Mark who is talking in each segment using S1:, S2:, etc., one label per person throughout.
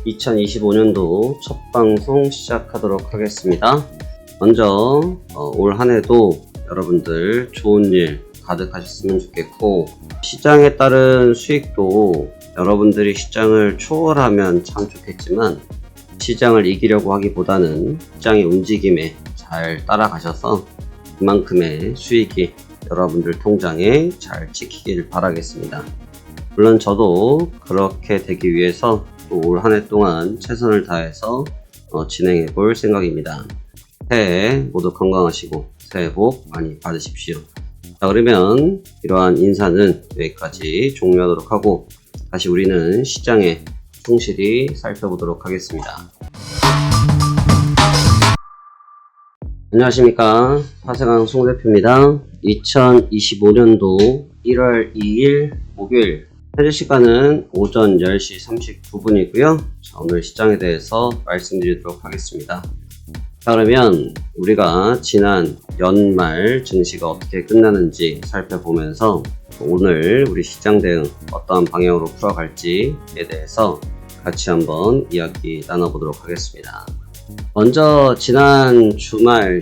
S1: 2025년도 첫 방송 시작하도록 하겠습니다. 먼저 올 한해도 여러분들 좋은 일 가득하셨으면 좋겠고, 시장에 따른 수익도 여러분들이 시장을 초월하면 참 좋겠지만, 시장을 이기려고 하기보다는 시장의 움직임에 잘 따라가셔서 그만큼의 수익이 여러분들 통장에 잘 찍히길 바라겠습니다. 물론 저도 그렇게 되기 위해서 또 올 한 해 동안 최선을 다해서 진행해 볼 생각입니다. 새해 모두 건강하시고 새해 복 많이 받으십시오. 자, 그러면 이러한 인사는 여기까지 종료하도록 하고, 다시 우리는 시장에 충실히 살펴보도록 하겠습니다. 안녕하십니까, 화세강 송대표입니다. 2025년도 1월 2일 목요일, 현재 시간은 오전 10시 39분이고요. 자, 오늘 시장에 대해서 말씀드리도록 하겠습니다. 자, 그러면 우리가 지난 연말 증시가 어떻게 끝나는지 살펴보면서 오늘 우리 시장 대응 어떠한 방향으로 풀어갈지에 대해서 같이 한번 이야기 나눠보도록 하겠습니다. 먼저 지난 주말을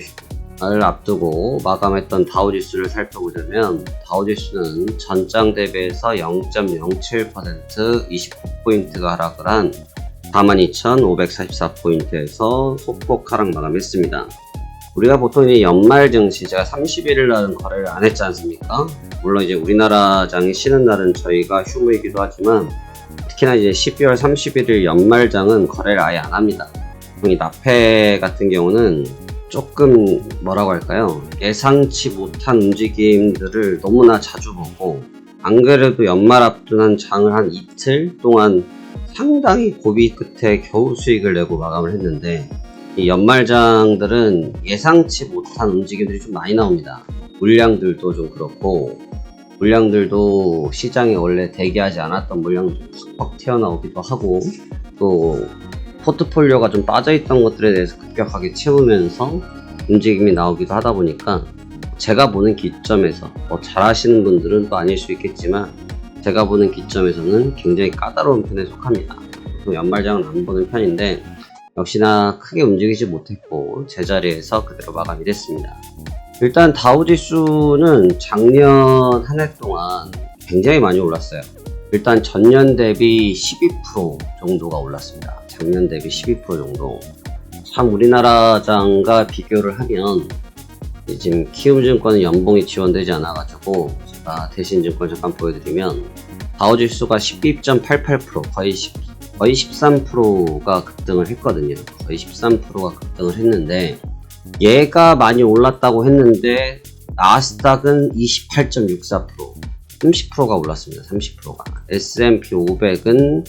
S1: 앞두고 마감했던 다우지수를 살펴보자면, 다우지수는 전장 대비해서 0.07% 29포인트가 하락을 한 42,544포인트에서 소폭 하락 마감했습니다. 우리가 보통 이제 연말 증시, 제가 31일 날은 거래를 안 했지 않습니까? 물론 이제 우리나라장이 쉬는 날은 저희가 휴무이기도 하지만, 특히나 이제 12월 31일 연말장은 거래를 아예 안 합니다. 이 나페 같은 경우는 조금 뭐라고 할까요? 예상치 못한 움직임들을 너무나 자주 보고, 안 그래도 연말 앞둔 한 장을 한 이틀 동안 상당히 고비 끝에 겨우 수익을 내고 마감을 했는데, 이 연말장들은 예상치 못한 움직임들이 좀 많이 나옵니다. 물량들도 좀 그렇고, 물량들도 시장에 원래 대기하지 않았던 물량도 팍팍 튀어나오기도 하고, 또 포트폴리오가 좀 빠져있던 것들에 대해서 급격하게 채우면서 움직임이 나오기도 하다 보니까, 제가 보는 기점에서 잘 하시는 분들은 또 아닐 수 있겠지만, 제가 보는 기점에서는 굉장히 까다로운 편에 속합니다. 연말장은 안 보는 편인데 역시나 크게 움직이지 못했고 제자리에서 그대로 마감이 됐습니다. 일단 다우지수는 작년 한 해 동안 굉장히 많이 올랐어요. 일단 전년 대비 12% 정도가 올랐습니다. 작년 대비 12% 정도. 참 우리나라장과 비교를 하면, 지금 키움증권은 연봉이 지원되지 않아가지고 제가 대신증권 잠깐 보여드리면, 다우지수가 12.88%, 거의 13%가 급등을 했거든요. 거의 13%가 급등을 했는데, 얘가 많이 올랐다고 했는데 나스닥은 28.64%, 30%가 올랐습니다. 30%가. S&P 500은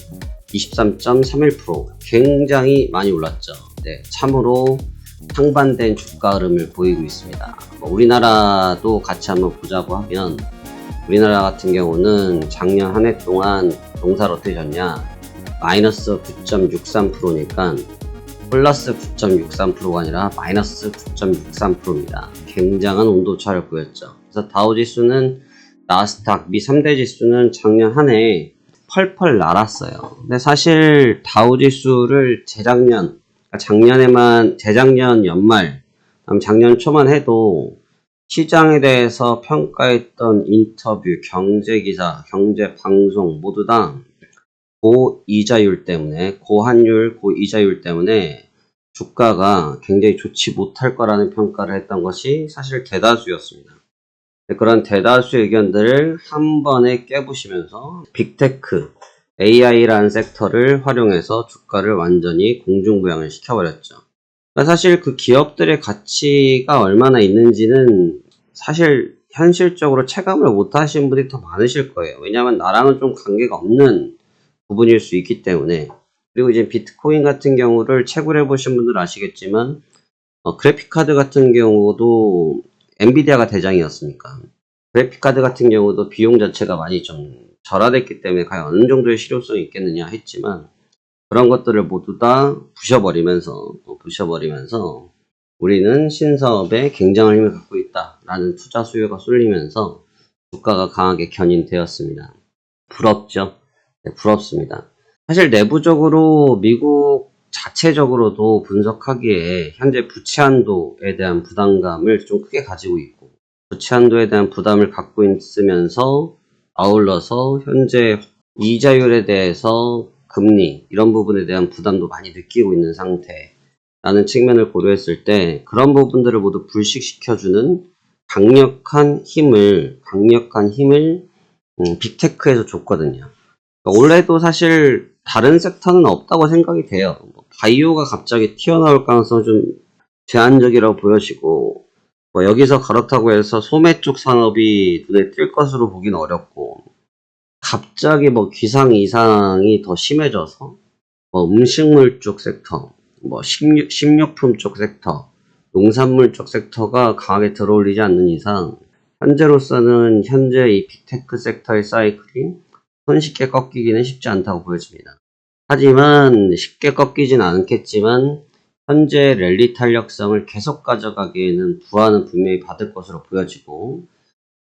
S1: 23.31%, 굉장히 많이 올랐죠. 네, 참으로 상반된 주가 흐름을 보이고 있습니다. 우리나라도 같이 한번 보자고 하면, 우리나라 같은 경우는 작년 한 해 동안 동사를 어떻게 졌냐, 마이너스 9.63%니까 플러스 9.63%가 아니라 마이너스 9.63%입니다. 굉장한 온도차를 보였죠. 그래서 다우지수는, 나스닥, 미 3대 지수는 작년 한 해 펄펄 날았어요. 근데 사실 다우지수를 재작년 연말, 작년 초만 해도 시장에 대해서 평가했던 인터뷰, 경제기사, 경제방송 모두 다 고이자율 때문에, 고환율, 고이자율 때문에 주가가 굉장히 좋지 못할 거라는 평가를 했던 것이 사실 대다수였습니다. 그런 대다수 의견들을 한 번에 깨부시면서 빅테크, AI라는 섹터를 활용해서 주가를 완전히 공중부양을 시켜버렸죠. 사실 그 기업들의 가치가 얼마나 있는지는 사실 현실적으로 체감을 못 하신 분이 더 많으실 거예요. 왜냐하면 나랑은 좀 관계가 없는 부분일 수 있기 때문에. 그리고 이제 비트코인 같은 경우를 채굴해 보신 분들은 아시겠지만, 그래픽카드 같은 경우도 엔비디아가 대장이었으니까, 그래픽카드 같은 경우도 비용 자체가 많이 좀 절하됐기 때문에 과연 어느 정도의 실효성이 있겠느냐 했지만, 그런 것들을 모두 다 부셔버리면서 우리는 신사업에 굉장한 힘을 갖고 있다라는 투자 수요가 쏠리면서 주가가 강하게 견인되었습니다. 부럽죠? 네, 부럽습니다. 사실 내부적으로 미국 자체적으로도 분석하기에 현재 부채 한도에 대한 부담감을 좀 크게 가지고 있고, 부채 한도에 대한 부담을 갖고 있으면서 아울러서 현재 이자율에 대해서 금리 이런 부분에 대한 부담도 많이 느끼고 있는 상태라는 측면을 고려했을 때 그런 부분들을 모두 불식시켜주는 강력한 힘을 빅테크에서 줬거든요. 올해도 사실 다른 섹터는 없다고 생각이 돼요. 바이오가 갑자기 튀어나올 가능성은 좀 제한적이라고 보여지고, 여기서 그렇다고 해서 소매 쪽 산업이 눈에 띌 것으로 보기는 어렵고, 갑자기 기상 이상이 더 심해져서 음식물 쪽 섹터, 식료품 쪽 섹터, 농산물 쪽 섹터가 강하게 들어올리지 않는 이상 현재로서는 이 빅테크 sek터의 사이클이 손쉽게 꺾이기는 쉽지 않다고 보여집니다. 하지만 쉽게 꺾이진 않겠지만 현재 랠리 탄력성을 계속 가져가기에는 부하는 분명히 받을 것으로 보여지고,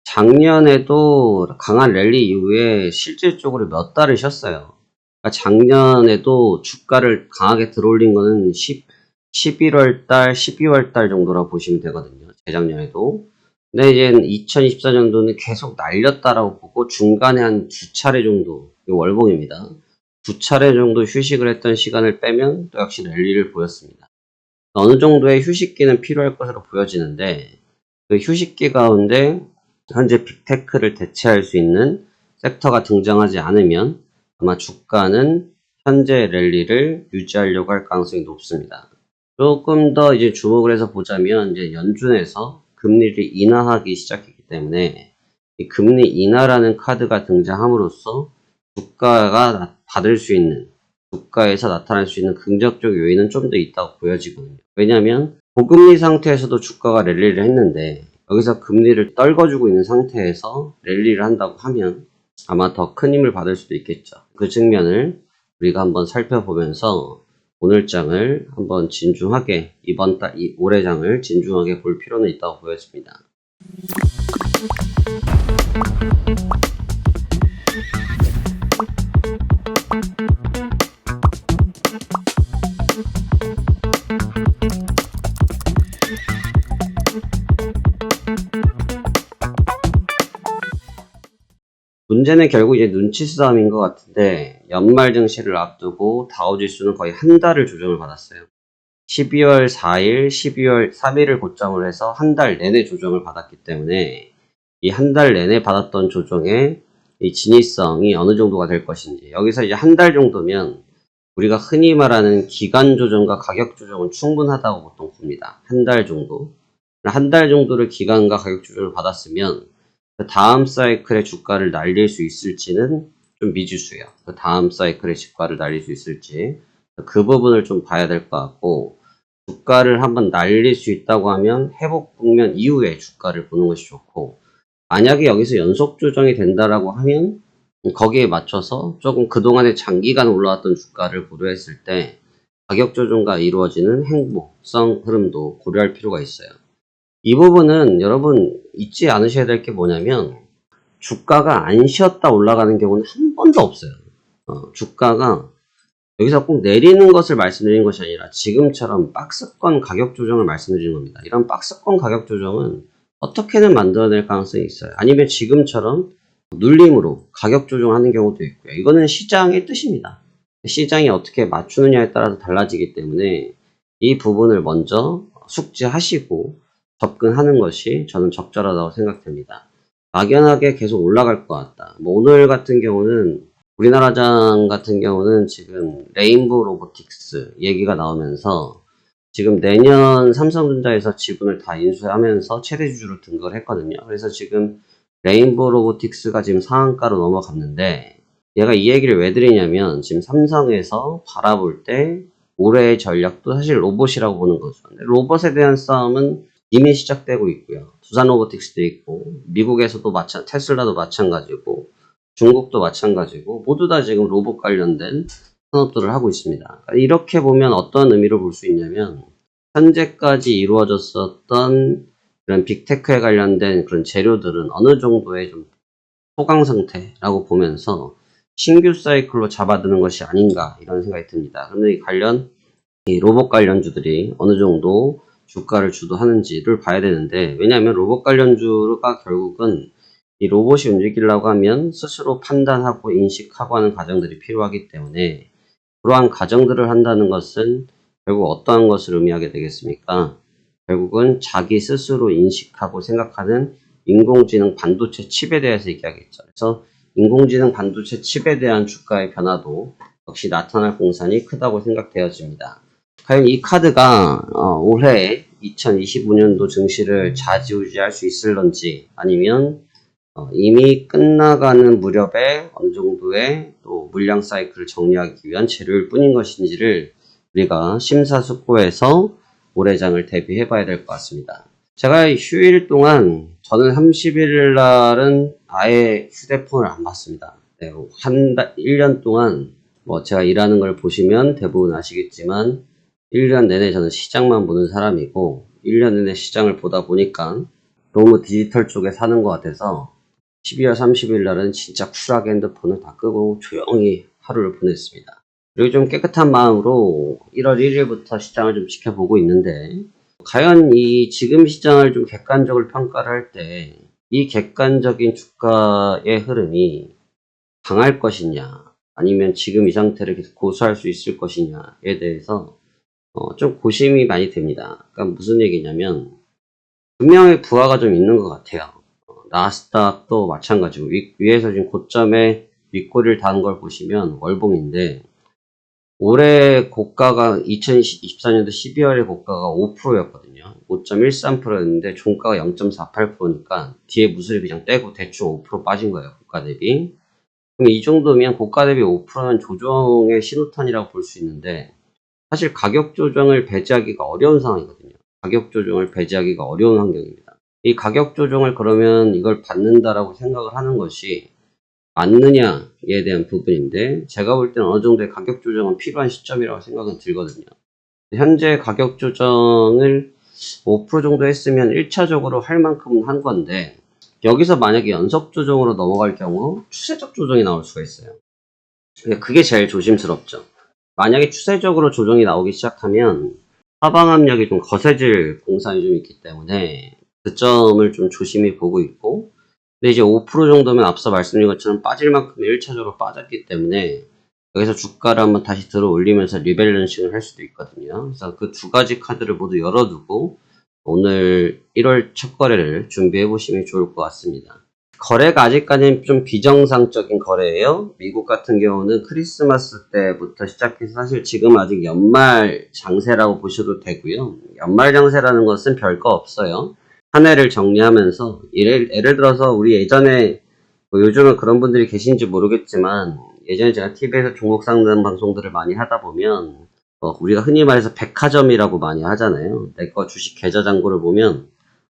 S1: 작년에도 강한 랠리 이후에 실질적으로 몇 달을 쉬었어요. 그러니까 작년에도 주가를 강하게 들어올린 거는 11월 달, 12월 달 정도라고 보시면 되거든요. 재작년에도. 근데 이제 2024년도는 계속 날렸다라고 보고 중간에 한 두 차례 정도, 월봉입니다. 두 차례 정도 휴식을 했던 시간을 빼면 또 역시 랠리를 보였습니다. 어느 정도의 휴식기는 필요할 것으로 보여지는데, 그 휴식기 가운데 현재 빅테크를 대체할 수 있는 섹터가 등장하지 않으면 아마 주가는 현재 랠리를 유지하려고 할 가능성이 높습니다. 조금 더 이제 주목을 해서 보자면, 이제 연준에서 금리를 인하하기 시작했기 때문에 이 금리 인하라는 카드가 등장함으로써 주가에서 나타날 수 있는 긍정적 요인은 좀 더 있다고 보여지거든요. 왜냐하면 고금리 상태에서도 주가가 랠리를 했는데, 여기서 금리를 떨궈주고 있는 상태에서 랠리를 한다고 하면 아마 더 큰 힘을 받을 수도 있겠죠. 그 측면을 우리가 한번 살펴보면서 오늘 장을 한번 올해 장을 진중하게 볼 필요는 있다고 보여집니다. 문제는 결국 이제 눈치 싸움인 것 같은데, 연말 증시를 앞두고 다우지수는 거의 한 달을 조정을 받았어요. 12월 4일, 12월 3일을 고점으로 해서 한 달 내내 조정을 받았기 때문에 이 한 달 내내 받았던 조정의 이 진위성이 어느 정도가 될 것인지, 여기서 이제 한 달 정도면 우리가 흔히 말하는 기간 조정과 가격 조정은 충분하다고 보통 봅니다. 한 달 정도. 한 달 정도를 기간과 가격 조정을 받았으면 그 다음 사이클의 주가를 날릴 수 있을지는 좀 미지수예요. 그 다음 사이클의 주가를 날릴 수 있을지 그 부분을 좀 봐야 될 것 같고, 주가를 한번 날릴 수 있다고 하면 회복 국면 이후에 주가를 보는 것이 좋고, 만약에 여기서 연속 조정이 된다라고 하면 거기에 맞춰서 조금 그동안에 장기간 올라왔던 주가를 고려했을 때 가격 조정과 이루어지는 행보성 흐름도 고려할 필요가 있어요. 이 부분은 여러분 잊지 않으셔야 될 게 뭐냐면, 주가가 안 쉬었다 올라가는 경우는 한 번도 없어요. 주가가 여기서 꼭 내리는 것을 말씀드리는 것이 아니라 지금처럼 박스권 가격 조정을 말씀드리는 겁니다. 이런 박스권 가격 조정은 어떻게든 만들어낼 가능성이 있어요. 아니면 지금처럼 눌림으로 가격 조정하는 경우도 있고요. 이거는 시장의 뜻입니다. 시장이 어떻게 맞추느냐에 따라서 달라지기 때문에 이 부분을 먼저 숙지하시고 접근하는 것이 저는 적절하다고 생각됩니다. 막연하게 계속 올라갈 것 같다. 오늘 같은 경우는 우리나라장 같은 경우는 지금 레인보우 로보틱스 얘기가 나오면서 지금 내년 삼성전자에서 지분을 다 인수하면서 최대 주주로 등극을 했거든요. 그래서 지금 레인보우 로보틱스가 지금 상한가로 넘어갔는데, 얘가 이 얘기를 왜 드리냐면, 지금 삼성에서 바라볼 때 올해의 전략도 사실 로봇이라고 보는 거죠. 근데 로봇에 대한 싸움은 이미 시작되고 있고요. 두산 로보틱스도 있고, 미국에서도 테슬라도 마찬가지고, 중국도 마찬가지고, 모두 다 지금 로봇 관련된 산업들을 하고 있습니다. 이렇게 보면 어떤 의미로 볼 수 있냐면, 현재까지 이루어졌었던 그런 빅테크에 관련된 그런 재료들은 어느 정도의 좀 소강 상태라고 보면서 신규 사이클로 잡아드는 것이 아닌가 이런 생각이 듭니다. 그런데 이 로봇 관련주들이 어느 정도 주가를 주도하는지를 봐야 되는데, 왜냐하면 로봇 관련주가 결국은 이 로봇이 움직이려고 하면 스스로 판단하고 인식하고 하는 과정들이 필요하기 때문에, 그러한 과정들을 한다는 것은 결국 어떠한 것을 의미하게 되겠습니까? 결국은 자기 스스로 인식하고 생각하는 인공지능 반도체 칩에 대해서 얘기하겠죠. 그래서 인공지능 반도체 칩에 대한 주가의 변화도 역시 나타날 공산이 크다고 생각되어집니다. 과연 이 카드가 올해 2025년도 증시를 좌지우지할 수 있을런지, 아니면 이미 끝나가는 무렵에 어느 정도의 또 물량 사이클을 정리하기 위한 재료일 뿐인 것인지를 우리가 심사숙고해서 올해장을 대비해 봐야 될 것 같습니다. 제가 휴일 동안 저는 31일 날은 아예 휴대폰을 안 봤습니다. 네, 1년 동안 제가 일하는 걸 보시면 대부분 아시겠지만 1년 내내 저는 시장만 보는 사람이고, 1년 내내 시장을 보다 보니까 너무 디지털 쪽에 사는 것 같아서 12월 30일 날은 진짜 쿨하게 핸드폰을 다 끄고 조용히 하루를 보냈습니다. 그리고 좀 깨끗한 마음으로 1월 1일부터 시장을 좀 지켜보고 있는데, 과연 이 지금 시장을 좀 객관적으로 평가를 할 때 이 객관적인 주가의 흐름이 강할 것이냐, 아니면 지금 이 상태를 계속 고수할 수 있을 것이냐에 대해서 좀 고심이 많이 됩니다. 그러니까 무슨 얘기냐면, 분명히 부하가 좀 있는 것 같아요. 나스닥도 마찬가지고, 위에서 지금 고점에 윗꼬리를 단 걸 보시면 월봉인데, 올해 고가가 2024년도 12월에 고가가 5%였거든요. 5.13%였는데 종가가 0.48%니까 뒤에 무수를 그냥 떼고 대충 5% 빠진 거예요, 고가 대비. 그럼 이 정도면 고가 대비 5%는 조정의 신호탄이라고 볼 수 있는데, 사실 가격 조정을 배제하기가 어려운 상황이거든요. 가격 조정을 배제하기가 어려운 환경입니다. 이 가격 조정을 그러면 이걸 받는다라고 생각을 하는 것이 맞느냐에 대한 부분인데, 제가 볼 때는 어느 정도의 가격 조정은 필요한 시점이라고 생각은 들거든요. 현재 가격 조정을 5% 정도 했으면 1차적으로 할 만큼은 한 건데, 여기서 만약에 연속 조정으로 넘어갈 경우 추세적 조정이 나올 수가 있어요. 그게 제일 조심스럽죠. 만약에 추세적으로 조정이 나오기 시작하면 하방 압력이 좀 거세질 공산이 좀 있기 때문에 그 점을 좀 조심히 보고 있고, 근데 이제 5% 정도면 앞서 말씀드린 것처럼 빠질 만큼 1차적으로 빠졌기 때문에 여기서 주가를 한번 다시 들어 올리면서 리밸런싱을 할 수도 있거든요. 그래서 그 두 가지 카드를 모두 열어두고 오늘 1월 첫 거래를 준비해 보시면 좋을 것 같습니다. 거래가 아직까지는 좀 비정상적인 거래예요. 미국 같은 경우는 크리스마스 때부터 시작해서 사실 지금 아직 연말 장세라고 보셔도 되고요. 연말 장세라는 것은 별거 없어요. 한 해를 정리하면서 예를 들어서 우리 예전에 요즘은 그런 분들이 계신지 모르겠지만, 예전에 제가 TV에서 종목 상담 방송들을 많이 하다 보면 우리가 흔히 말해서 백화점이라고 많이 하잖아요. 내 거 주식 계좌 잔고를 보면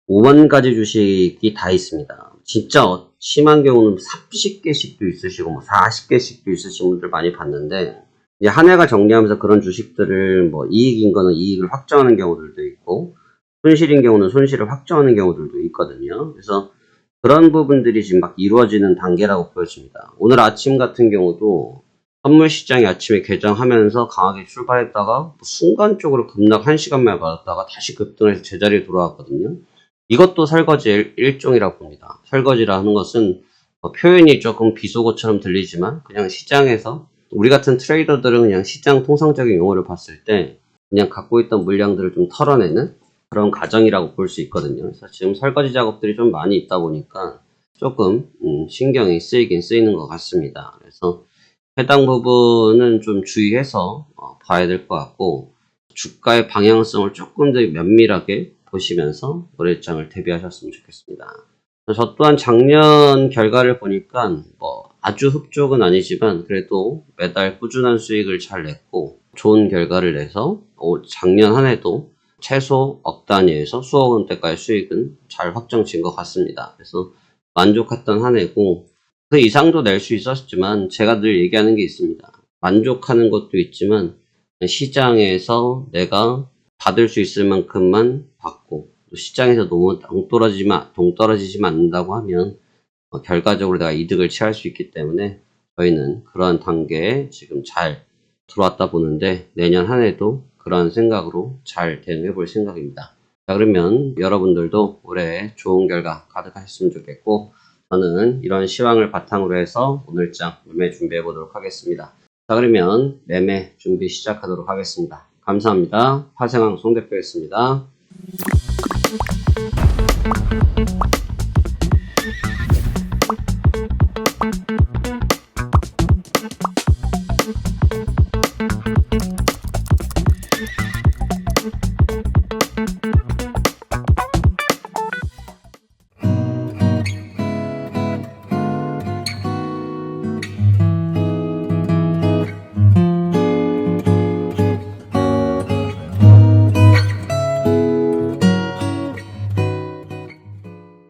S1: 5만 가지 주식이 다 있습니다. 진짜 심한 경우는 30개씩도 있으시고 40개씩도 있으신 분들 많이 봤는데, 이제 한 해가 정리하면서 그런 주식들을 이익인 거는 이익을 확정하는 경우들도 있고, 손실인 경우는 손실을 확정하는 경우들도 있거든요. 그래서 그런 부분들이 지금 막 이루어지는 단계라고 보여집니다. 오늘 아침 같은 경우도 선물 시장이 아침에 개장하면서 강하게 출발했다가 순간적으로 급락 1시간만 받았다가 다시 급등해서 제자리에 돌아왔거든요. 이것도 설거지의 일종이라고 봅니다. 설거지라 하는 것은 표현이 조금 비속어처럼 들리지만, 그냥 시장에서 우리 같은 트레이더들은 그냥 시장 통상적인 용어를 봤을 때 그냥 갖고 있던 물량들을 좀 털어내는 그런 과정이라고 볼 수 있거든요. 그래서 지금 설거지 작업들이 좀 많이 있다 보니까 조금 신경이 쓰이긴 쓰이는 것 같습니다. 그래서 해당 부분은 좀 주의해서 봐야 될 것 같고, 주가의 방향성을 조금 더 면밀하게 보시면서 거래장을 대비하셨으면 좋겠습니다. 저 또한 작년 결과를 보니까 아주 흡족은 아니지만 그래도 매달 꾸준한 수익을 잘 냈고 좋은 결과를 내서 작년 한 해도 최소 억 단위에서 수억 원대까지 수익은 잘 확정진 것 같습니다. 그래서 만족했던 한 해고, 그 이상도 낼 수 있었지만 제가 늘 얘기하는 게 있습니다. 만족하는 것도 있지만 시장에서 내가 받을 수 있을 만큼만 받고, 또 시장에서 너무 동떨어지지만 않는다고 하면 결과적으로 내가 이득을 취할 수 있기 때문에 저희는 그러한 단계에 지금 잘 들어왔다 보는데 내년 한 해도 그러한 생각으로 잘 대응해 볼 생각입니다. 자, 그러면 여러분들도 올해 좋은 결과 가득하셨으면 좋겠고, 저는 이런 시황을 바탕으로 해서 오늘장 매매 준비해 보도록 하겠습니다. 자, 그러면 매매 준비 시작하도록 하겠습니다. 감사합니다. 파생왕 송 대표였습니다.